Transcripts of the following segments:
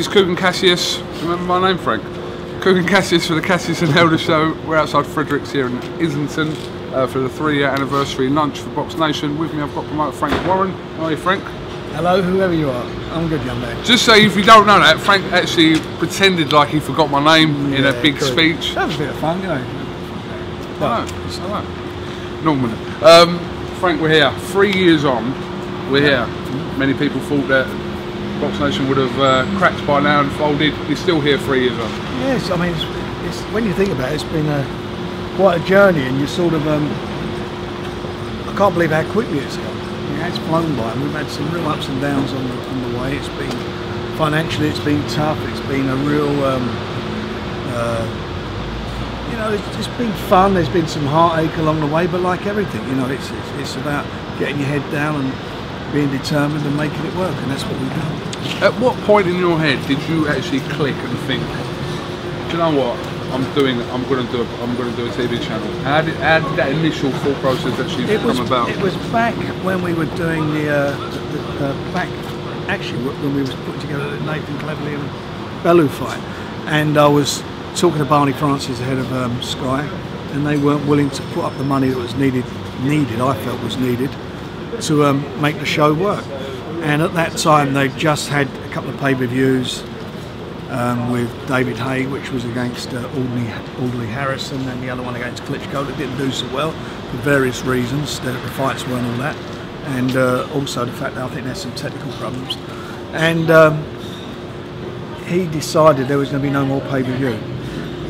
is Coogan Cassius. Remember my name, Frank? Coogan Cassius for the Cassius and Elder Show. We're outside Fredericks here in Islington for the 3-year anniversary lunch for Boxnation. With me I've got promoter Frank Warren. How are you, Frank? Hello, whoever you are. I'm good, young man. Just so if you don't know that, Frank actually pretended like he forgot my name in a big speech. That was a bit of fun, you know. I know. Normally. Frank, we're here. 3 years on, we're here. Many people thought that Boxnation would have cracked by now and folded. You're still here 3 years on. Yes, I mean, it's when you think about it, it's been quite a journey, and you sort of, I can't believe how quickly it's gone. It's flown by, and we've had some real ups and downs on the way. It's been financially, it's been tough. It's been a real, you know, it's been fun. There's been some heartache along the way, but like everything, you know, it's about getting your head down and being determined and making it work, and that's what we've done. At what point in your head did you actually click and think, do you know what? I'm going to do a TV channel. How did that initial thought process actually come about? It was back when we were doing when we was putting together the Nathan Cleverly and Bellew fight, and I was talking to Barney Francis, the head of Sky, and they weren't willing to put up the money that was needed. I felt was needed to make the show work. And at that time, they just had a couple of pay-per-views. With David Haye, which was against Audley Harrison, and the other one against Klitschko that didn't do so well for various reasons. The fights weren't all that, and also the fact that I think there's some technical problems. And he decided there was going to be no more pay-per-view.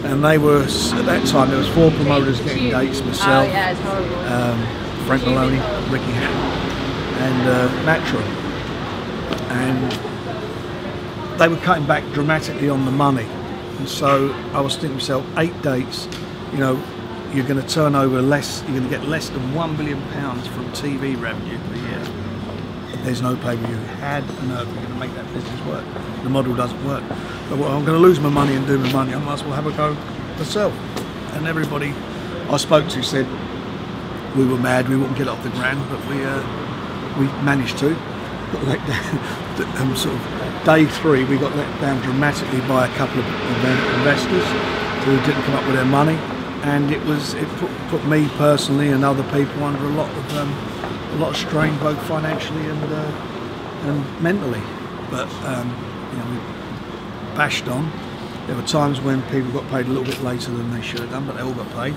And they were, at that time, there was 4 promoters getting dates, myself, Frank Maloney, Ricky Hatton, and Matchroom. And they were cutting back dramatically on the money, and so I was thinking to myself, 8 dates, you know, you're going to turn over less, you're going to get less than £1 billion from TV revenue per year. There's no pay-per-view. How on earth are you going to make that business work? The model doesn't work. But well, I'm going to lose my money and do my money. I might as well have a go myself. And everybody I spoke to said we were mad, we wouldn't get off the ground, but we managed to. Like sort of day 3, we got let down dramatically by a couple of investors who didn't come up with their money, and it put me personally and other people under a lot of strain, both financially and mentally. But you know, we bashed on. There were times when people got paid a little bit later than they should have done, but they all got paid.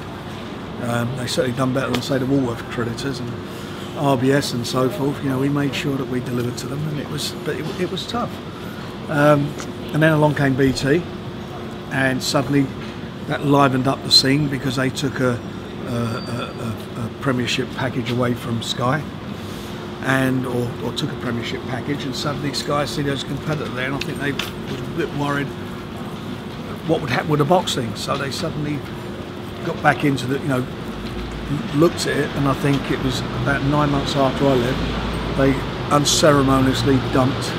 They certainly done better than, say, the Woolworth creditors and RBS and so forth. You know, we made sure that we delivered to them, and it was tough. And then along came BT, and suddenly that livened up the scene because they took a Premiership package away from Sky, and or took a Premiership package, and suddenly Sky see there was a competitor there, and I think they were a bit worried what would happen with the boxing. So they suddenly got back into the, you know, looked at it, and I think it was about 9 months after I left, they unceremoniously dumped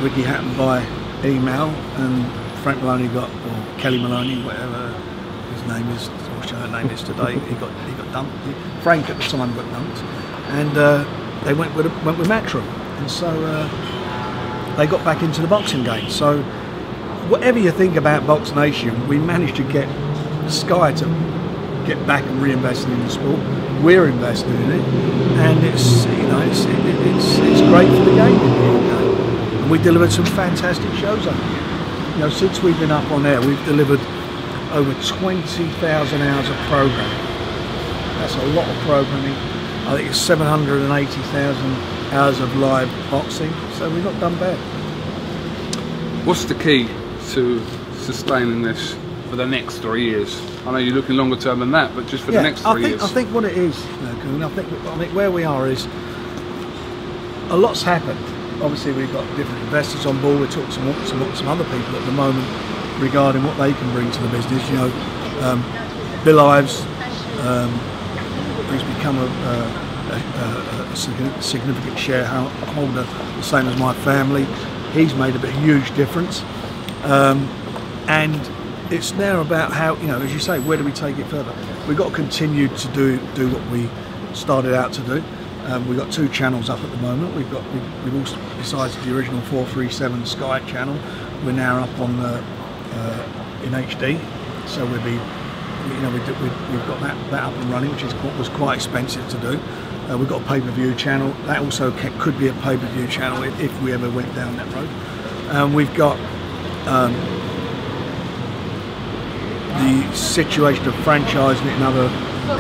Ricky Hatton by email, and Frank Maloney or Kelly Maloney, whatever his name is, or her name is today, he got dumped. Frank at the time got dumped, and they went with Matchroom, and so they got back into the boxing game. So whatever you think about Boxnation, we managed to get Sky to get back and reinvesting in the sport. We're invested in it, and it's, you know, it's great for the game. You know? And we delivered some fantastic shows up here. You know, since we've been up on air, we've delivered over 20,000 hours of programming. That's a lot of programming. I think it's 780,000 hours of live boxing. So we've not done bad. What's the key to sustaining this for the next 3 years? I know you're looking longer term than that, but just for the next 3 years. I think what it is, I think where we are is a lot's happened. Obviously, we've got different investors on board. We're talking to some other people at the moment regarding what they can bring to the business. You know, Bill Ives, who's become a significant shareholder, the same as my family. He's made a huge difference, and it's now about how, you know, as you say, where do we take it further? We've got to continue to do what we started out to do. We've got 2 channels up at the moment. We've also, besides the original 437 Sky channel, we're now up on in HD. So we've got that up and running, which was quite expensive to do. We've got a pay-per-view channel. That also could be a pay-per-view channel if we ever went down that road. We've got the situation of franchising it in other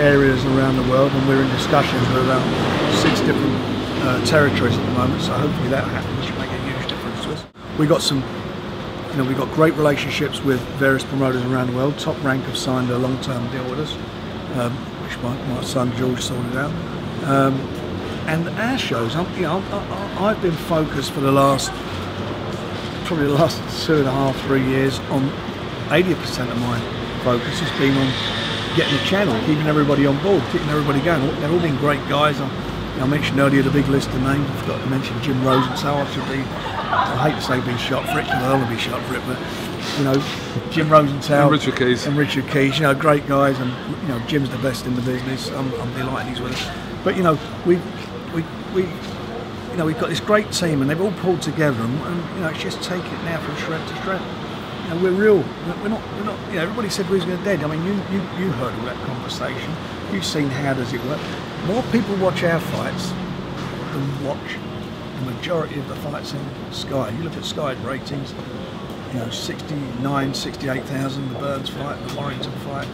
areas around the world, and we're in discussions with about 6 different territories at the moment. So hopefully that happens, which will make a huge difference to us. We've got great relationships with various promoters around the world. Top Rank have signed a long-term deal with us, which my son George sorted out. And our shows, I've been focused for probably the last 2.5, 3 years on 80% of my focus has been on getting the channel, keeping everybody on board, keeping everybody going. They've all been great guys. I mentioned earlier the big list of names. I forgot to mention Jim Rosenthal. I hate to say being shot for it, because I don't want to be shot for it, but Jim Rosenthal and Richard Keys, great guys, and Jim's the best in the business. I'm delighted he's with us. But we've got this great team, and they've all pulled together, and it's just take it now from shred to shred. We're real. We're not. Everybody said we was going to dead. I mean, you heard all that conversation. You've seen how does it work. More people watch our fights than watch the majority of the fights in Sky. You look at Sky's ratings. 69, 68,000. The Burns fight, the Warrington fight,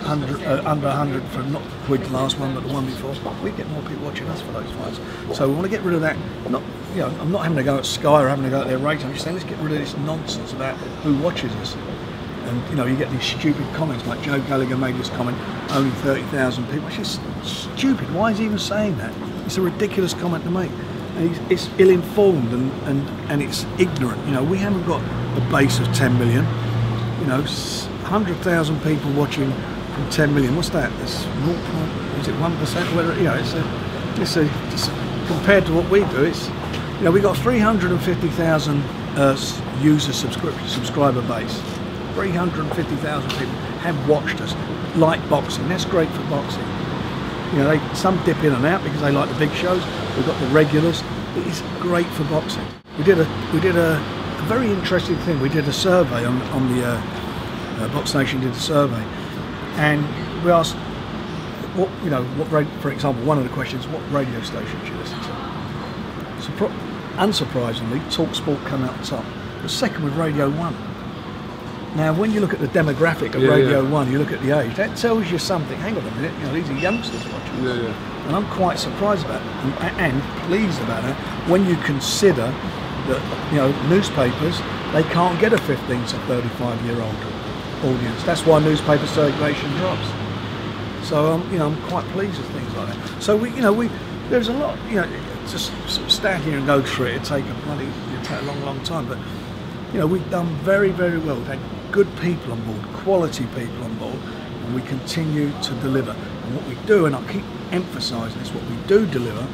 under 100 for not Quig's last one, but the one before. We get more people watching us for those fights. So we want to get rid of that. I'm not having to go at Sky or having to go at their rating. I'm just saying let's get rid of this nonsense about who watches us. And you get these stupid comments like Joe Gallagher made this comment, only 30,000 people. It's just stupid. Why is he even saying that? It's a ridiculous comment to make. And it's ill-informed and it's ignorant. We haven't got a base of 10 million. 100,000 people watching from 10 million. What's that? It's 1%? Whether it's compared to what we do, it's we got 350,000 user subscriber base. 350,000 people have watched us, like boxing. That's great for boxing. Some dip in and out because they like the big shows. We've got the regulars. It is great for boxing. We did a very interesting thing. We did a survey on the Boxnation did a survey, and we asked for example, one of the questions: what radio station do you listen to? So, unsurprisingly, TalkSport came out top. The second was Radio 1. Now, when you look at the demographic of Radio 1, you look at the age, that tells you something. Hang on a minute, these are youngsters watching this. And I'm quite surprised about it, and pleased about it, when you consider that, newspapers, they can't get a 15 to 35-year-old audience. That's why newspaper circulation drops. So, I'm quite pleased with things like that. So, there's a lot, just sort of stand here and go through it, it'd take a long time, but, we've done very, very well. We've had good people on board, quality people on board, and we continue to deliver. And what we do, and I keep emphasising this, what we do deliver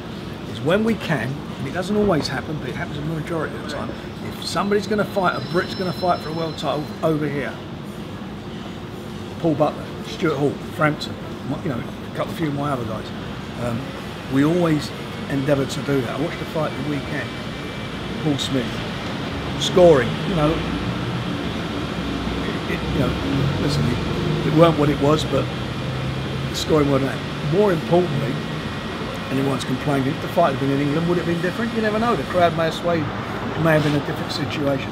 is when we can, and it doesn't always happen, but it happens the majority of the time, if somebody's going to fight, a Brit's going to fight for a world title over here, Paul Butler, Stuart Hall, Frampton, a few of my other guys, we always endeavour to do that. I watched the fight the weekend, Paul Smith, scoring, listen, it weren't what it was, but the scoring wasn't that. More importantly, anyone's complaining, if the fight had been in England, would it have been different? You never know, the crowd may have swayed, it may have been a different situation.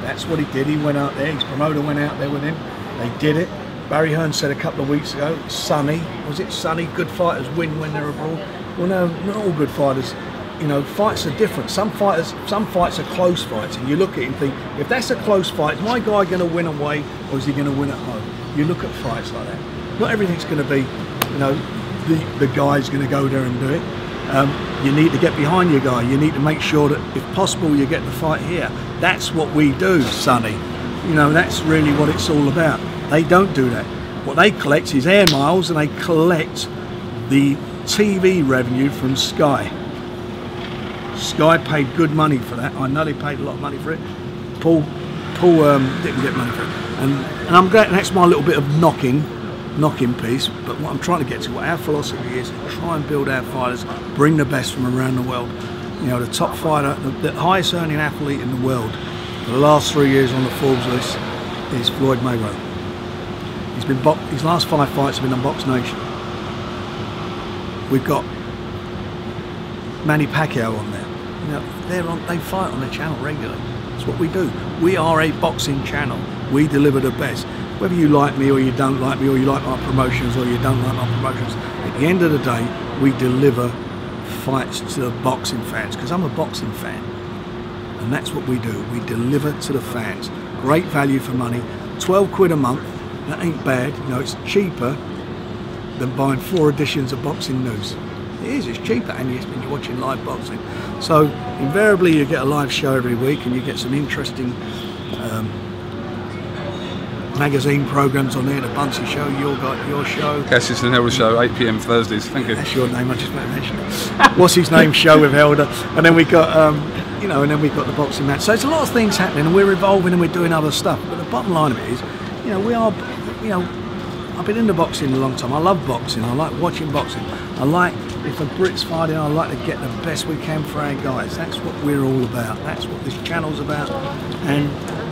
That's what he did, he went out there, his promoter went out there with him, they did it. Barry Hearn said a couple of weeks ago, Sonny, was it Sonny, good fighters win when they're abroad? Well no, not all good fighters. Fights are different. Some fights are close fights, and you look at it and think, if that's a close fight, is my guy going to win away, or is he going to win at home? You look at fights like that. Not everything's going to be, the guy's going to go there and do it. You need to get behind your guy. You need to make sure that, if possible, you get the fight here. That's what we do, Sonny. That's really what it's all about. They don't do that. What they collect is air miles, and they collect the TV revenue from Sky. Sky paid good money for that. I know they paid a lot of money for it. Paul didn't get money for it, and I'm glad. That's my little bit of knocking knocking piece, but what I'm trying to get to, what our philosophy is, try and build our fighters, bring the best from around the world. You know, the top fighter, the highest earning athlete in the world for the last 3 years on the Forbes list is Floyd Mayweather. His last 5 fights have been on Boxnation. We've got Manny Pacquiao on there. You know, they fight on the channel regularly. That's what we do. We are a boxing channel. We deliver the best. Whether you like me or you don't like me, or you like my promotions or you don't like my promotions, at the end of the day, we deliver fights to the boxing fans, because I'm a boxing fan. And that's what we do. We deliver to the fans. Great value for money. 12 quid a month. That ain't bad. You know, it's cheaper than buying 4 editions of Boxing News. It is, it's cheaper, and yes, when you're watching live boxing. So invariably you get a live show every week, and you get some interesting magazine programs on there. The Bunsey Show, your show, Cassius and Helder Show, 8 PM Thursdays. Thank you. That's your name. I just mentioned it. What's his name? Show with Helder, and then we got you know, and then we've got the boxing match. So it's a lot of things happening, and we're evolving and we're doing other stuff. But the bottom line of it is, you know, we are, you know, I've been into boxing a long time. I love boxing. I like watching boxing. I like, if a Brit's fighting, I like to get the best we can for our guys. That's what we're all about. That's what this channel's about. And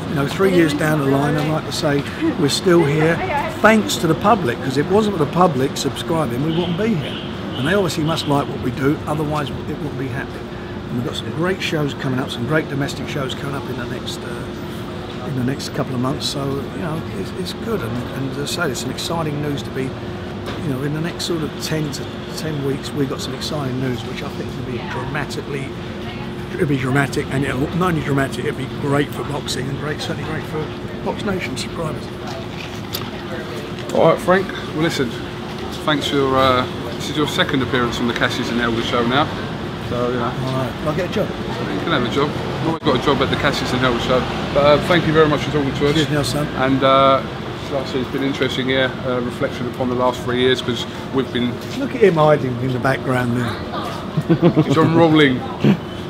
you know, 3 years down the line, I'd like to say we're still here, thanks to the public, because if it wasn't for the public subscribing, we wouldn't be here. And they obviously must like what we do, otherwise it wouldn't be happening. And we've got some great shows coming up, some great domestic shows coming up in the next couple of months. So you know, it's good. And as I say, there's some exciting news to be, you know, in the next sort of 10 to 10 weeks, we've got some exciting news, which I think will be it'll be dramatic, and it'll not only dramatic, it'll be great for boxing and certainly great for Boxnation subscribers. All right, Frank. Well, listen. Thanks for your. This is your second appearance on the Cassius and Helder Show now. So you know. All right. I'll get a job. You can have a job. You've always got a job at the Cassius and Helder Show. But thank you very much for talking to us. Cheers, Nelson. And like I said, it's been interesting here, reflection upon the last 3 years, because we've been. Look at him hiding in the background there. He's on rolling.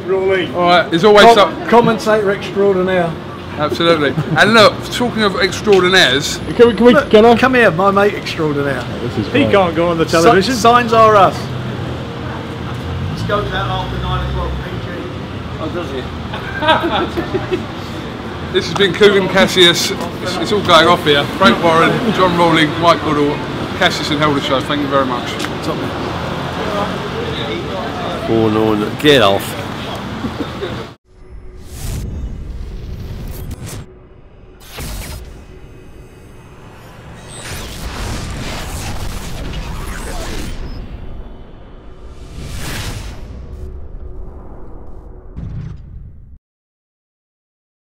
Rolling. All right. There's always commentator extraordinaire. Absolutely. And look, talking of extraordinaires, can I come here, my mate extraordinaire? He can't go on the television. Signs are us. This goes out after 9 o'clock, PG. Oh, does he? this has been Coogan Cassius. It's all going off here. Frank Warren, John Rawling, Mike Goodall, Cassius and Helder Show. Thank you very much. Oh no, get off.